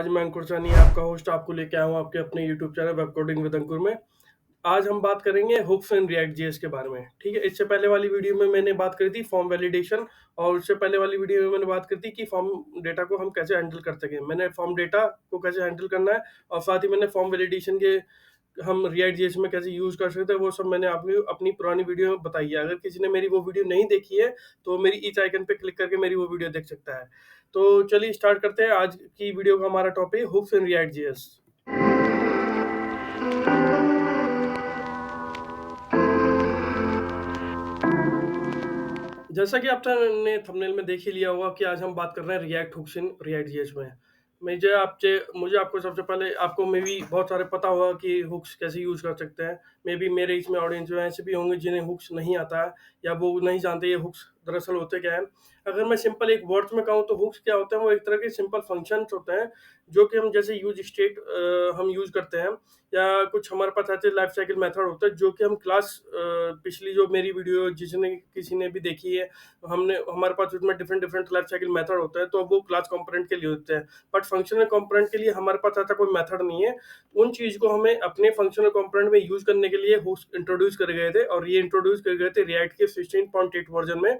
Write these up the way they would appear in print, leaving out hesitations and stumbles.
मैं अंकुर सानी आपका होस्ट आपको लेके आया हूँ आपके अपने YouTube channel web coding with Ankur में। आज हम बात करेंगे हुक्स एंड रिएक्ट जेएस के बारे में। ठीक है, इससे पहले वाली वीडियो में मैंने बात करी थी फॉर्म वैलिडेशन, और उससे पहले वाली वीडियो में मैंने बात करी थी कि फॉर्म डेटा को हम कैसे हैंडल कर सकें। मैंने फॉर्म डेटा को कैसे हैंडल करना है और साथ ही मैंने फॉर्म वैलिडेशन के हम रिएक्ट जेएस में कैसे यूज कर सकते हैं वो सब मैंने आपको अपनी पुरानी वीडियो में बताई है। अगर किसी ने मेरी वो वीडियो नहीं देखी है तो मेरी इस आइकन पे क्लिक करके मेरी वो वीडियो देख सकता है। तो चलिए स्टार्ट करते हैं। आज की वीडियो का हमारा topic hooks and React JS. जैसा कि आपने थंबनेल में देख ही लिया होगा कि आज हम बात कर रहे हैं React hooks in React JS में। मुझे आपको सबसे पहले आपको मे बी बहुत सारे पता होगा कि हुक्स कैसे यूज कर सकते हैं। मे बी मेरे इसमें ऑडियंस में ऐसे भी होंगे जिन्हें हुक्स नहीं आता है या वो नहीं जानते ये हुक्स दरअसल होते क्या है। अगर मैं सिंपल एक वर्ड्स में कहूँ तो हुक्स क्या होते हैं, वो एक तरह के सिंपल फंक्शंस होते हैं जो कि हम जैसे यूज स्टेट हम यूज करते हैं, या कुछ हमारे पास ऐसे लाइफ साइकिल मेथड होता है जो कि हम पिछली जो मेरी वीडियो जिसने किसी ने भी देखी है, हमारे पास उसमें different different life cycle method होते हैं, तो वो क्लास कंपोनेंट के लिए होते हैं। बट फंक्शनल कंपोनेंट के लिए हमारे पास ऐसा कोई मेथड नहीं है। उन चीज को हमें अपने फंक्शनल कंपोनेंट में यूज करने के लिए हुक्स इंट्रोड्यूस करे गए थे, और ये इंट्रोड्यूस करे गए थे रिएक्ट के 16.8 वर्जन में।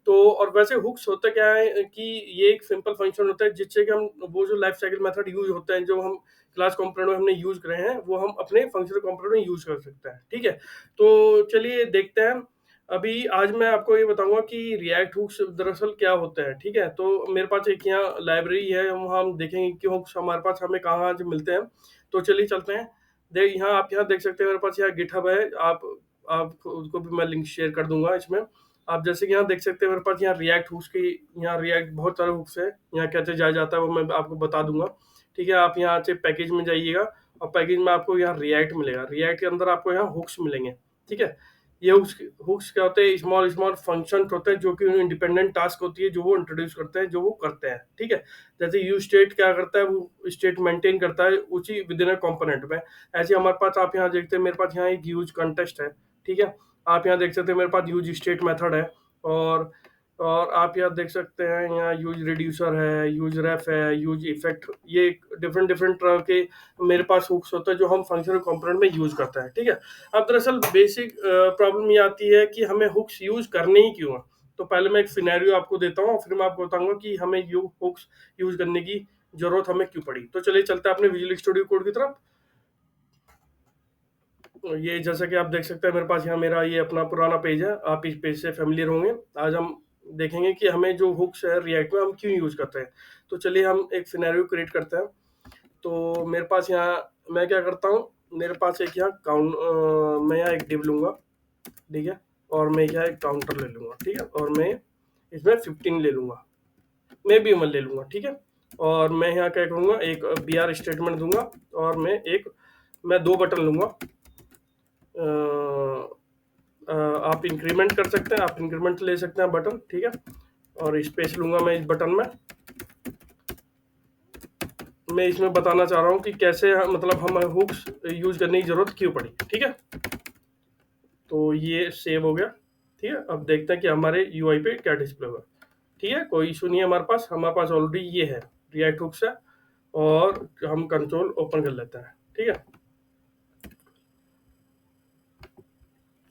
तो और वैसे हुक्स होता क्या है कि ये एक सिंपल फंक्शन होता है जिससे कि हम वो जो लाइफ साइकिल मेथड यूज होते हैं जो हम क्लास कंपोनेंट में हमने यूज करे हैं वो हम अपने फंक्शनल कंपोनेंट में यूज कर सकते हैं। ठीक है, तो चलिए देखते हैं। अभी आज मैं आपको ये बताऊंगा कि रिएक्ट हुक्स दरअसल क्या होता है। ठीक है, तो मेरे पास एक यहाँ लाइब्रेरी है, वहाँ हम देखेंगे कि हुक्स हमारे पास हमें कहाँ से मिलते हैं। तो चलिए चलते हैं। आप यहाँ देख सकते हैं मेरे पास यहाँ गिटहब है। आप उसको भी मैं लिंक शेयर कर दूंगा इसमें। आप जैसे कि यहाँ देख सकते हैं मेरे पास यहाँ रिएक्ट हुक्स की, यहाँ रिएक्ट बहुत सारे हुक्स है। यहाँ कैसे जाया जाता है वो मैं आपको बता दूंगा। ठीक है, आप यहाँ से पैकेज में जाइएगा और पैकेज में आपको यहाँ रिएक्ट मिलेगा। रिएक्ट के अंदर आपको यहाँ हुक्स मिलेंगे। ठीक है, ये हुक्स क्या होते हैं, स्मॉल स्मॉल फंक्शन होते हैं जो कि इंडिपेंडेंट टास्क होती है जो वो इंट्रोड्यूस करते हैं, जो वो करते हैं। ठीक है, जैसे यूज स्टेट क्या करता है, वो स्टेट मेंटेन करता है उसी विद इन कंपोनेंट में। ऐसे हमारे पास आप यहाँ देखते हैं मेरे पास यहाँ एक यूज कंटेस्ट है। ठीक है, आप यहाँ देख सकते हैं मेरे पास यूज स्टेट मेथड है, और आप यहाँ देख सकते हैं यहाँ यूज रिड्यूसर है, यूज रेफ है, यूज इफेक्ट। ये डिफरेंट डिफरेंट तरह के मेरे पास हुक्स होता है जो हम फंक्शनल कंपोनेंट में यूज करते हैं। ठीक है, अब दरअसल बेसिक प्रॉब्लम ये आती है कि हमें हुक्स यूज करने ही क्यों है। तो पहले मैं एक सिनेरियो आपको देता हूँ, फिर मैं आपको बताऊंगा कि हमें हुक्स यूज करने की जरूरत हमें क्यों पड़ी। तो चलिए चलते हैं अपने विजुअल स्टूडियो कोड की तरफ। ये जैसा कि आप देख सकते हैं मेरे पास यहाँ मेरा ये अपना पुराना पेज है, आप इस पेज से फेमिलियर होंगे। आज हम देखेंगे कि हमें जो हुक्स है रिएक्ट में हम क्यों यूज करते हैं। तो चलिए हम एक सिनेरियो क्रिएट करते हैं। तो मेरे पास यहाँ मैं क्या करता हूँ, मेरे पास एक यहाँ मैं यहाँ एक डिव लूंगा। ठीक है, और मैं यहाँ एक काउंटर ले लूंगा। ठीक है, और मैं इसमें 15 ले लूंगा, मैं भी अमल ले लूंगा। ठीक है, और मैं यहाँ क्या करूँगा, एक बी आर स्टेटमेंट दूंगा, और मैं दो बटन लूंगा। आप इंक्रीमेंट कर सकते हैं, आप इंक्रीमेंट ले सकते हैं बटन। ठीक है, और स्पेस लूंगा मैं इस बटन में। मैं इसमें बताना चाह रहा हूँ कि कैसे मतलब हम हुक्स यूज करने की जरूरत क्यों पड़ी। ठीक है, तो ये सेव हो गया। ठीक है, अब देखते हैं कि हमारे यूआई पे क्या डिस्प्ले हुआ। ठीक है, कोई इशू नहीं है हमारे पास ऑलरेडी ये है रिएक्ट हुक्स है, और हम कंट्रोल ओपन कर लेते हैं। ठीक है,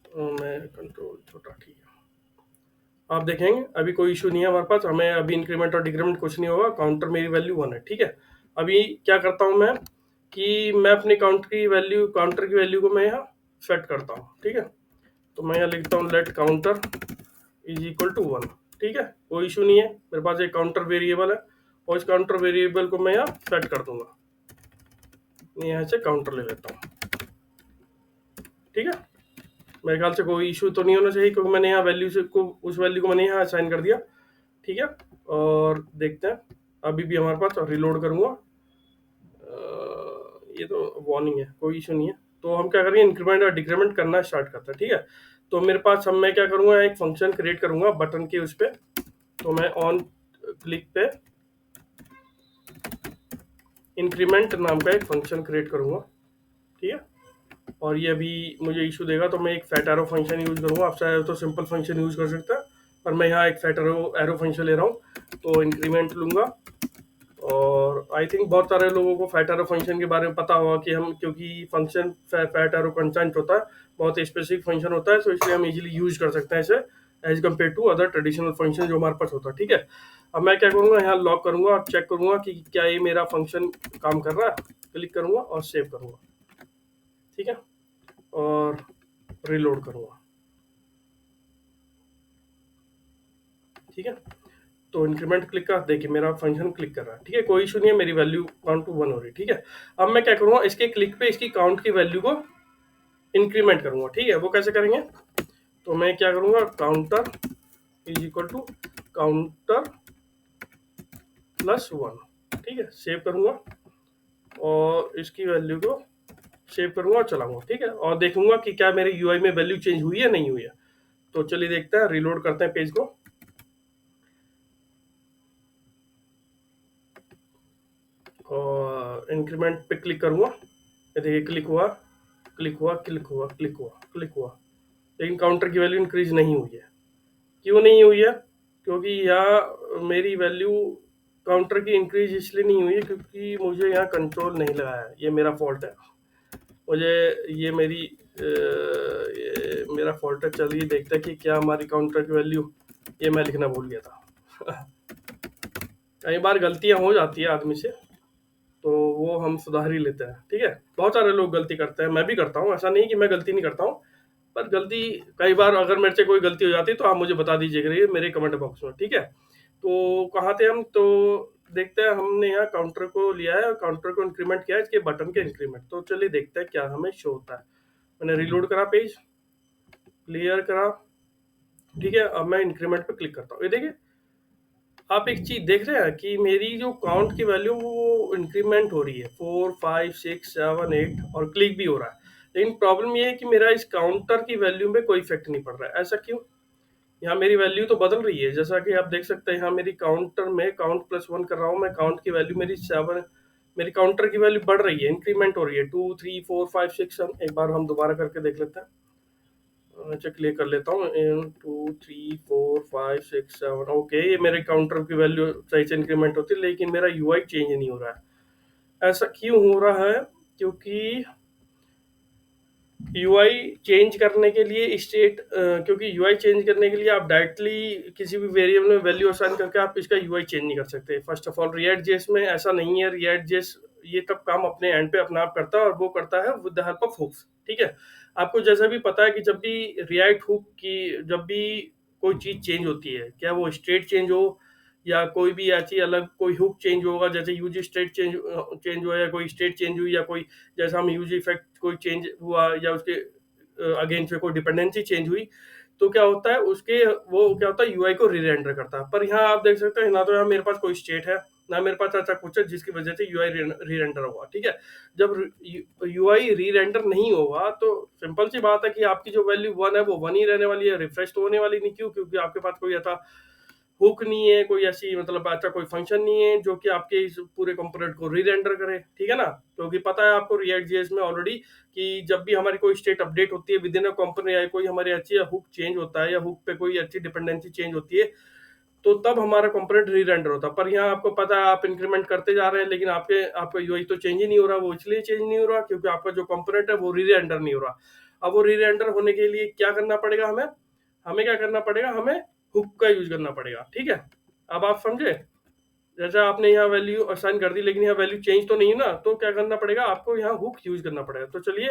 तो मैं कंट्रोल छोटा, ठीक है। आप देखेंगे अभी कोई इशू नहीं है हमारे पास, हमें अभी इंक्रीमेंट और डिक्रीमेंट कुछ नहीं होगा। काउंटर मेरी वैल्यू 1 है। ठीक है, अभी क्या करता हूँ मैं कि मैं अपनी काउंटर की वैल्यू को मैं यहाँ सेट करता हूँ। ठीक है, तो मैं यहाँ लिखता हूँ let counter is equal to 1। ठीक है, कोई इशू नहीं है, मेरे पास एक काउंटर वेरिएबल है, और इस काउंटर वेरिएबल को मैं यहाँ सेट कर दूंगा। मैं यहाँ से काउंटर ले लेता हूँ। ठीक है, मेरे ख्याल से कोई इशू तो नहीं होना चाहिए क्योंकि मैंने यहाँ उस वैल्यू को मैंने यहाँ असाइन कर दिया। ठीक है, और देखते हैं अभी भी हमारे पास, रिलोड करूंगा। ये तो वार्निंग है, कोई इशू नहीं है। तो हम क्या करेंगे, इंक्रीमेंट और डिक्रीमेंट करना स्टार्ट करते हैं। ठीक है, तो मेरे पास मैं क्या करूंगा, एक फंक्शन क्रिएट करूंगा बटन के उस पर। तो मैं ऑन क्लिक पे इंक्रीमेंट नाम का एक फंक्शन क्रिएट करूंगा। ठीक है, और ये अभी मुझे इशू देगा, तो मैं एक फैट एरो फंक्शन यूज करूंगा। आप चाहे तो सिंपल फंक्शन यूज कर सकते हैं, पर मैं यहाँ एक फैट एरो फंक्शन ले रहा हूँ। तो इंक्रीमेंट लूंगा, और आई थिंक बहुत सारे लोगों को फैट एरो फंक्शन के बारे में पता होगा कि हम, क्योंकि फंक्शन फैट एरो कंस्टेंट होता है, बहुत स्पेसिफिक फंक्शन होता है, तो इसलिए हम इजीली यूज कर सकते हैं इसे as compare to other traditional function जो हमारे पास होता है। ठीक है, अब मैं क्या करूँगा, यहाँ लॉक करूँगा और चेक करूँगा कि क्या ये मेरा फंक्शन काम कर रहा है। क्लिक करूँगा और सेव करूँगा। ठीक है, और रिलोड करूँगा। ठीक है, तो इंक्रीमेंट क्लिक कर, देखिए मेरा फंक्शन क्लिक कर रहा है। ठीक है, कोई इशू नहीं है, मेरी वैल्यू काउंट टू 1 हो रही है। ठीक है, अब मैं क्या करूँगा, इसके क्लिक पे इसकी काउंट की वैल्यू को इंक्रीमेंट करूँगा। ठीक है, वो कैसे करेंगे, तो मैं क्या करूँगा, counter is equal to counter +1। ठीक है, सेव करूँगा और इसकी वैल्यू को सेव करूँगा और चलाऊँगा। ठीक है, और देखूँगा कि क्या मेरे यूआई में वैल्यू चेंज हुई है नहीं हुई है। तो चलिए देखते हैं, रिलोड करते हैं पेज को। और इंक्रीमेंट पे क्लिक करूँगा, ये देखिए क्लिक हुआ, क्लिक हुआ, क्लिक हुआ, क्लिक हुआ, क्लिक हुआ, लेकिन काउंटर की वैल्यू इंक्रीज नहीं हुई है। क्यों नहीं हुई है, क्योंकि यहाँ मेरी वैल्यू काउंटर की इंक्रीज इसलिए नहीं हुई है क्योंकि मुझे यहाँ कंट्रोल नहीं लगाया है। ये मेरा फॉल्ट है, मुझे ये मेरी ये मेरा फॉल्ट है। चलिए देखते हैं कि क्या हमारी काउंटर की वैल्यू, ये मैं लिखना भूल गया था। कई बार गलतियां हो जाती है आदमी से, तो वो हम सुधार ही लेते हैं। ठीक है, बहुत सारे लोग गलती करते हैं, मैं भी करता हूँ, ऐसा नहीं कि मैं गलती नहीं करता हूँ, पर गलती कई बार अगर मेरे से कोई गलती हो जाती है तो आप मुझे बता दीजिएगा मेरे कमेंट बॉक्स में। ठीक है, तो कहाँ थे हम, तो देखते हैं, हमने यहाँ काउंटर को लिया है, काउंटर को इंक्रीमेंट किया है, इसके बटन के इंक्रीमेंट। तो चलिए देखते हैं क्या हमें शो होता है। मैंने रिलोड करा, पेज क्लियर करा। ठीक है, अब मैं इंक्रीमेंट पे क्लिक करता हूँ। ये देखिए, आप एक चीज देख रहे हैं कि मेरी जो काउंट की वैल्यू वो इंक्रीमेंट हो रही है, 4 5 6 7 8, और क्लिक भी हो रहा है। लेकिन प्रॉब्लम ये है कि मेरा इस काउंटर की वैल्यू में कोई इफेक्ट नहीं पड़ रहा है। ऐसा क्यों, यहाँ मेरी वैल्यू तो बदल रही है, जैसा कि आप देख सकते हैं यहाँ मेरी काउंटर में काउंट +1 कर रहा हूँ मैं, काउंट की वैल्यू मेरी 7, मेरी काउंटर की वैल्यू बढ़ रही है, इंक्रीमेंट हो रही है, 2 3 4 5 6 7। एक बार हम दोबारा करके देख लेते हैं, अच्छा क्लियर कर लेता हूँ, 2 3 4 5 6 7। ओके, ये मेरे काउंटर की वैल्यू सही से इंक्रीमेंट होती है, लेकिन मेरा यूआई चेंज नहीं हो रहा है। ऐसा क्यों हो रहा है, क्योंकि यूआई चेंज करने के लिए स्टेट, क्योंकि यूआई चेंज करने के लिए आप डायरेक्टली किसी भी वेरिएबल में वैल्यू असाइन करके आप इसका यूआई चेंज नहीं कर सकते। First of all react JS में ऐसा नहीं है। रिएक्ट जेएस ये तब काम अपने एंड पे अपना आप करता है, और वो करता है with the help of hooks. ठीक है, आपको जैसा भी पता है कि जब भी रिएक्ट हुक की, जब भी कोई चीज चेंज होती है, क्या वो स्टेट चेंज हो या कोई भी ऐसी अलग कोई हुक चेंज होगा, जैसे यूजी स्टेट चेंज हुआ, या कोई स्टेट चेंज हुई, या कोई जैसा हम यूजी इफेक्ट कोई चेंज हुआ, या उसके अगेंस्ट में कोई डिपेंडेंसी चेंज हुई, तो क्या होता है उसके, वो क्या होता है यूआई को रीरेंडर करता है। पर यहाँ आप देख सकते हैं, ना तो यहाँ मेरे पास कोई स्टेट है, ना मेरे पास ऐसा कुछ है जिसकी वजह से यूआई रीरेंडर होगा। ठीक है, जब यूआई रीरेंडर नहीं होगा तो सिंपल सी बात है कि आपकी जो वैल्यू 1 है वो 1 ही रहने वाली है, रिफ्रेश तो होने वाली नहीं। क्यों, क्योंकि आपके पास कोई ऐसा हुक नहीं है, कोई ऐसी मतलब अच्छा कोई फंक्शन नहीं है जो कि आपके इस पूरे कंपोनेंट को रीरेंडर करे। ठीक है ना, क्योंकि पता है आपको रिएक्ट जेएस में ऑलरेडी कि जब भी हमारी कोई स्टेट अपडेट होती है विद इन अ कंपोनेंट, या कोई हमारी अच्छी हुक चेंज होता है, या हुक पे कोई अच्छी डिपेंडेंसी चेंज होती है, तो तब हमारा कंपोनेंट रीरेंडर होता है। पर यहाँ आपको पता है आप इंक्रीमेंट करते जा रहे हैं, लेकिन आपका यूआई तो चेंज ही नहीं हो रहा। वो इसलिए चेंज नहीं हो रहा क्योंकि आपका जो कंपोनेंट है वो रीरेंडर नहीं हो रहा। अब वो रीरेंडर होने के लिए क्या करना पड़ेगा, हमें हमें क्या करना पड़ेगा, हमें हुक का यूज करना पड़ेगा। ठीक है, अब आप समझे, जैसे आपने यहाँ वैल्यू असाइन कर दी, लेकिन यहाँ वैल्यू चेंज तो नहीं है ना, तो क्या करना पड़ेगा, आपको यहाँ हुक यूज करना पड़ेगा। तो चलिए,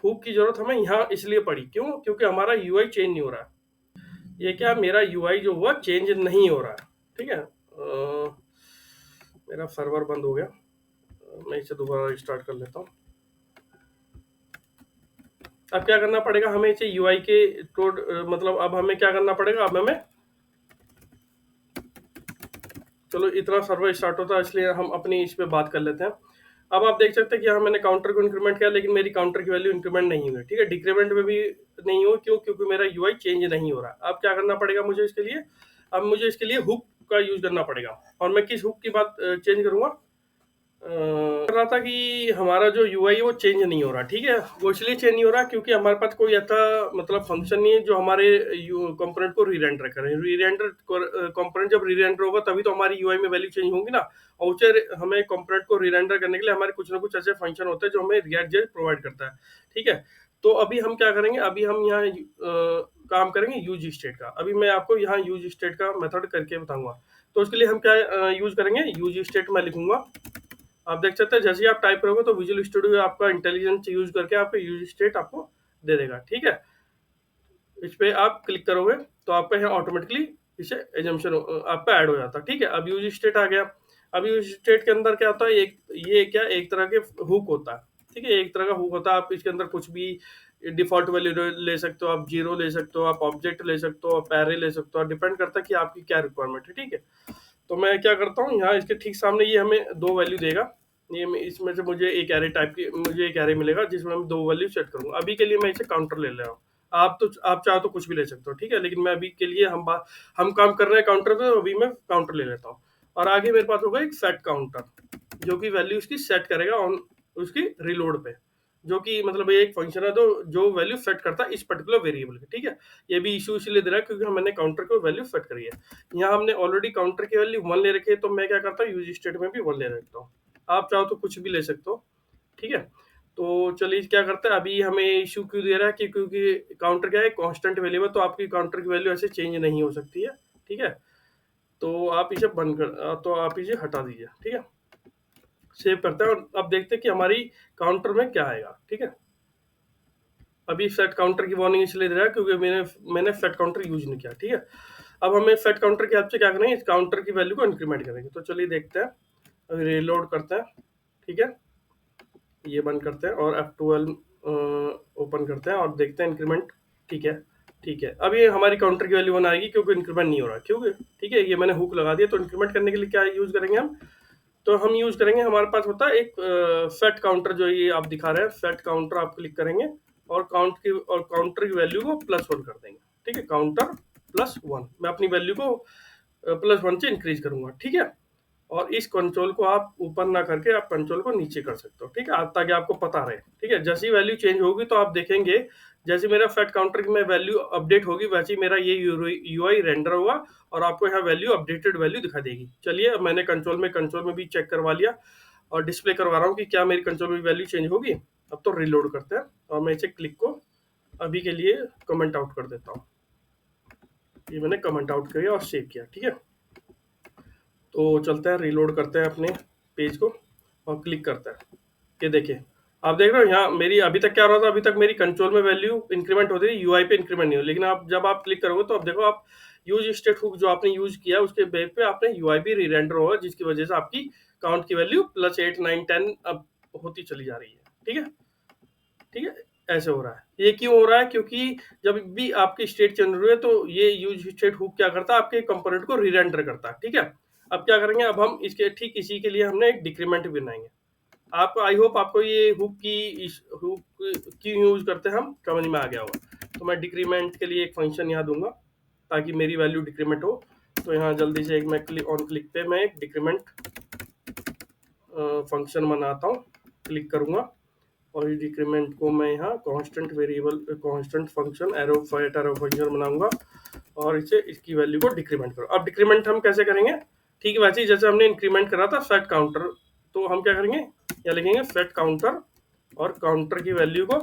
हुक की जरूरत हमें यहाँ इसलिए पड़ी, क्यों, क्योंकि हमारा यूआई चेंज नहीं हो रहा है। ये क्या, मेरा यूआई जो हुआ चेंज नहीं हो रहा है। ठीक है, मेरा सर्वर बंद हो गया, मैं इसे दोबारा स्टार्ट कर लेता हूँ। अब क्या करना पड़ेगा हमें, इसे यूआई के कोड, मतलब अब हमें क्या करना पड़ेगा, अब हमें, चलो इतना सर्वर स्टार्ट होता है इसलिए हम अपनी इस पे बात कर लेते हैं। अब आप देख सकते हैं कि यहाँ मैंने काउंटर को इंक्रीमेंट किया, लेकिन मेरी काउंटर की वैल्यू इंक्रीमेंट नहीं हुई। ठीक है, डिक्रीमेंट में भी नहीं हुई, क्यों, क्योंकि मेरा यूआई चेंज नहीं हो रहा। अब क्या करना पड़ेगा मुझे इसके लिए, अब मुझे इसके लिए हुक का यूज करना पड़ेगा। और मैं किस हुक की बात चेंज करूंगा, कर रहा था कि हमारा जो यूआई है वो चेंज नहीं हो रहा, ठीक है? वो इसलिए चेंज नहीं हो रहा क्योंकि हमारे पास कोई ऐसा मतलब फंक्शन नहीं है जो हमारे कंपोनेंट को री-रेंडर करे। कंपोनेंट जब री-रेंडर होगा तभी तो हमारी यूआई में वैल्यू चेंज होंगी ना। और उसे हमें कंपोनेंट को री-रेंडर करने के लिए हमारे कुछ ना कुछ ऐसे फंक्शन होते हैं जो हमें React.js प्रोवाइड करता है, ठीक है? तो अभी हम क्या करेंगे, अभी हम यहाँ काम करेंगे यूज स्टेट का। अभी मैं आपको यहाँ यूज स्टेट का मेथड करके बताऊंगा। तो उसके लिए हम क्या यूज करेंगे, यूज स्टेट में लिखूंगा। आप देख सकते हैं जैसे ही आप टाइप करोगे तो विजुअल स्टूडियो आपका इंटेलिजेंस यूज करके आपका यूज स्टेट आपको दे देगा, ठीक है? इस पे आप क्लिक करोगे तो आपका यहाँ ऑटोमेटिकली इसे एजम्पशन आपका ऐड हो जाता है, ठीक है? अब यूज स्टेट आ गया। अब यूज स्टेट के अंदर क्या होता है, एक ये क्या एक तरह के हुक होता है, ठीक है? एक तरह का हुक होता है। आप इसके अंदर कुछ भी डिफॉल्ट वैल्यू ले सकते हो, आप जीरो ले सकते हो, आप ऑब्जेक्ट ले सकते हो, आप एरे ले सकते हो, डिपेंड करता है कि आपकी क्या रिक्वायरमेंट है, ठीक है? तो मैं क्या करता हूँ, यहाँ इसके ठीक सामने ये हमें दो वैल्यू देगा। इसमें से मुझे एक एरे टाइप की मुझे एक एरे मिलेगा जिसमें मैं दो वैल्यू सेट करूंगा। अभी के लिए मैं इसे काउंटर ले रहा हूँ। आप चाहो तो कुछ भी ले सकते हो, ठीक है? लेकिन मैं अभी के लिए हम काम कर रहे हैं काउंटर पे, तो अभी मैं काउंटर ले लेता हूँ। और आगे मेरे पास होगा एक सेट काउंटर जो कि वैल्यू उसकी सेट करेगा ऑन उसकी रिलोड पे, जो कि मतलब ये एक फंक्शन है तो जो वैल्यू सेट करता है इस पर्टिकुलर वेरिएबल की, ठीक है? ये भी इशू इसलिए दे रहा है क्योंकि मैंने काउंटर को वैल्यू सेट करी है। यहाँ हमने ऑलरेडी काउंटर की वैल्यू 1 ले रखी है, तो मैं क्या करता हूँ, यूज स्टेट में भी 1 ले रखता हूँ। आप चाहो तो कुछ भी ले सकते हो, ठीक है? तो चलिए क्या करते हैं, अभी हमें इशू क्यों दे रहा है कि क्योंकि काउंटर क्या है, कांस्टेंट वैल्यू है, तो आपकी काउंटर की वैल्यू ऐसे चेंज नहीं हो सकती है, ठीक है? तो आप इसे बंद कर तो आप इसे हटा दीजिए, ठीक है? सेव करते हैं और अब देखते हैं कि हमारी काउंटर में क्या आएगा, ठीक है? अभी सेट काउंटर की वार्निंग इसलिए दे रहा है क्योंकि मैंने सेट काउंटर यूज नहीं किया, ठीक है? अब हमें सेट काउंटर की हेल्प से क्या करेंगे, इस काउंटर की वैल्यू को इंक्रीमेंट करेंगे। तो चलिए देखते हैं, अभी रीलोड करते हैं, ठीक है? ये बंद करते हैं और F12 ओपन करते हैं और देखते हैं इंक्रीमेंट, ठीक है? ठीक है, अब ये हमारी काउंटर की वैल्यू 1 आएगी क्योंकि इंक्रीमेंट नहीं हो रहा, क्योंकि ठीक है ये मैंने हुक लगा दिया। तो इंक्रीमेंट करने के लिए क्या यूज करेंगे हम, तो हम यूज करेंगे, हमारे पास होता है एक सेट काउंटर जो ये आप दिखा रहे हैं, सेट काउंटर आप क्लिक करेंगे और काउंटर की वैल्यू को +1 कर देंगे, ठीक है? काउंटर +1, मैं अपनी वैल्यू को +1 से इंक्रीज करूंगा, ठीक है? और इस कंट्रोल को आप ऊपर ना करके आप कंट्रोल को नीचे कर सकते हो, ठीक है? ताकि आपको पता रहे, ठीक है? जैसी वैल्यू चेंज होगी तो आप देखेंगे, जैसे मेरा सेट काउंटर में वैल्यू अपडेट होगी वैसे ही मेरा ये यूआई रेंडर होगा और आपको यहाँ वैल्यू अपडेटेड वैल्यू दिखा देगी। चलिए अब मैंने कंट्रोल में भी चेक करवा लिया और डिस्प्ले करवा रहा हूँ कि क्या मेरी कंट्रोल में वैल्यू चेंज होगी। अब तो रिलोड करते हैं और मैं इसे क्लिक को अभी के लिए कमेंट आउट कर देता हूँ। ये मैंने कमेंट आउट किया और सेव किया, ठीक है? तो चलते हैं, रीलोड करते हैं अपने पेज को और क्लिक करते हैं। ये देखिए, आप देख रहे हो यहाँ मेरी अभी तक क्या हो रहा था, अभी तक मेरी कंट्रोल में वैल्यू इंक्रीमेंट होती थी, यूआई पे इंक्रीमेंट नहीं हो। लेकिन आप जब आप क्लिक करोगे तो अब देखो, आप यूज स्टेट हुक जो आपने यूज किया उसके बेस पे आपने यूआई भी रीरेंडर होगा, जिसकी वजह से आपकी काउंट की वैल्यू +8 9 10 अब होती चली जा रही है, ठीक है? ठीक है, ऐसे हो रहा है। ये क्यों हो रहा है, क्योंकि जब भी आपकी स्टेट चेंज हो रही है तो ये यूज स्टेट हुक क्या करता है, आपके कंपोनेंट को रीरेंडर करता है, ठीक है? अब क्या करेंगे, अब हम इसके ठीक इसी के लिए हमने एक डिक्रीमेंट भी बनाएंगे। आप आई होप आपको ये हुक क्यों यूज करते हैं हम समझ में आ गया होगा। तो मैं डिक्रीमेंट के लिए एक फंक्शन यहाँ दूंगा ताकि मेरी वैल्यू डिक्रीमेंट हो। तो यहाँ जल्दी से एक मैं क्लिक पे मैं एक डिक्रीमेंट फंक्शन बनाता हूँ, क्लिक करूंगा और इस डिक्रीमेंट को मैं यहाँ कांस्टेंट फंक्शन एरो फंक्शन बनाऊंगा और इसे इसकी वैल्यू को डिक्रीमेंट करो। अब डिक्रीमेंट हम कैसे करेंगे, ठीक है? वैसे ही जैसे हमने इंक्रीमेंट करा था सेट काउंटर, तो हम क्या करेंगे, या लिखेंगे सेट काउंटर और काउंटर की वैल्यू को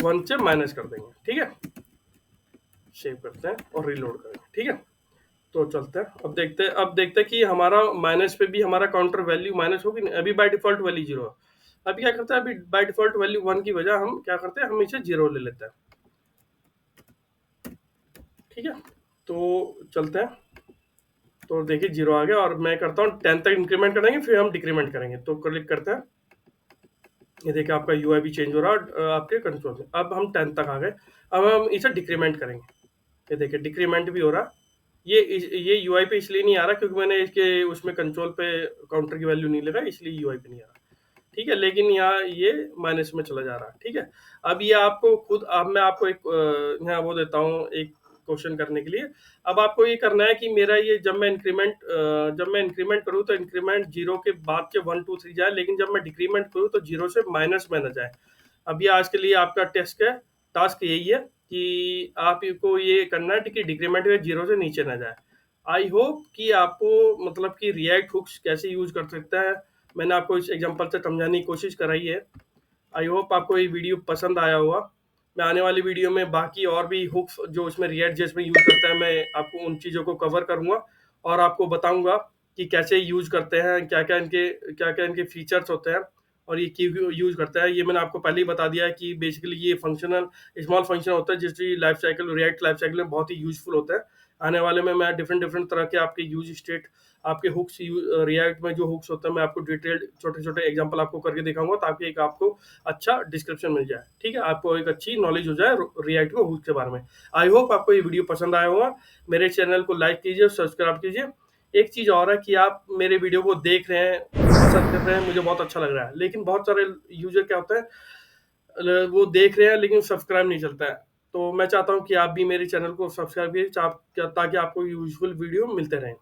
1 से माइनस कर देंगे, ठीक है? सेव करते हैं और रीलोड करेंगे, ठीक है? तो चलते हैं, अब देखते हैं कि हमारा माइनस पे भी हमारा काउंटर वैल्यू माइनस होगी नहीं। अभी बाय डिफॉल्ट वैल्यू 0 है। अभी क्या करते हैं, अभी बाय डिफॉल्ट वैल्यू 1 की बजाय हम क्या करते हैं, हम इसे 0 ले लेते हैं, ठीक है? तो चलते हैं, तो देखिए 0 आ गया और मैं करता हूँ 10 तक इंक्रीमेंट करेंगे फिर हम डिक्रीमेंट करेंगे। तो क्लिक करते हैं, ये देखिए आपका यूआई भी चेंज हो रहा है आपके कंट्रोल में। अब हम 10 तक आ गए, अब हम इसे डिक्रीमेंट करेंगे। ये देखिए डिक्रीमेंट भी हो रहा है। ये यूआई पे इसलिए नहीं आ रहा क्योंकि मैंने इसके उसमें कंट्रोल पे काउंटर की वैल्यू नहीं लगा, इसलिए यूआई पे नहीं आ रहा, ठीक है? लेकिन यहाँ ये माइनस में चला जा रहा है, ठीक है? अब ये आपको खुद, अब मैं आपको एक यहाँ वो देता हूँ, एक क्वेश्चन करने के लिए। अब आपको ये करना है कि मेरा ये जब मैं इंक्रीमेंट करूँ तो इंक्रीमेंट 0 के बाद के 1, 2, 3 जाए, लेकिन जब मैं डिक्रीमेंट करूँ तो 0 से माइनस में ना जाए। अब ये आज के लिए आपका टास्क यही है कि आपको ये करना है कि डिक्रीमेंट में 0 से नीचे ना जाए। आई होप कि आपको मतलब कि रिएक्ट हुक्स कैसे यूज़ कर सकते हैं, मैंने आपको इस एग्ज़ाम्पल से समझाने की कोशिश कराई है। आई होप आपको ये वीडियो पसंद आया होगा। मैं आने वाली वीडियो में बाकी और भी हुक्स जो उसमें रिएक्ट जेएस में यूज़ करता है, मैं आपको उन चीज़ों को कवर करूँगा और आपको बताऊँगा कि कैसे यूज़ करते हैं, क्या-क्या इनके फीचर्स होते हैं और ये क्यों यूज़ करता है। ये मैंने आपको पहले ही बता दिया है कि बेसिकली ये स्मॉल फंक्शन होता है जिसकी life cycle react life cycle में बहुत ही यूज़फुल होता है। आने वाले में मैं डिफरेंट डिफरेंट तरह के आपके यूज़ स्टेट, आपके रिएक्ट में जो हुक्स होते हैं, मैं आपको डिटेल्ड छोटे-छोटे एग्ज़ाम्पल आपको करके दिखाऊँगा ताकि एक आपको अच्छा डिस्क्रिप्शन मिल जाए, ठीक है? आपको एक अच्छी नॉलेज हो जाए रिएक्ट में हुक्स के बारे में। आई होप आपको ये वीडियो पसंद आया होगा। मेरे चैनल को लाइक कीजिए, सब्सक्राइब कीजिए। एक चीज़ और है कि आप मेरे वीडियो को देख रहे हैं, पसंद कर रहे हैं, मुझे बहुत अच्छा लग रहा है। लेकिन बहुत सारे यूज़र क्या होता है, वो देख रहे हैं लेकिन सब्सक्राइब नहीं चलता है। तो मैं चाहता हूँ कि आप भी मेरे चैनल को सब्सक्राइब कीजिए ताकि आपको यूज़फुल वीडियो मिलते रहें।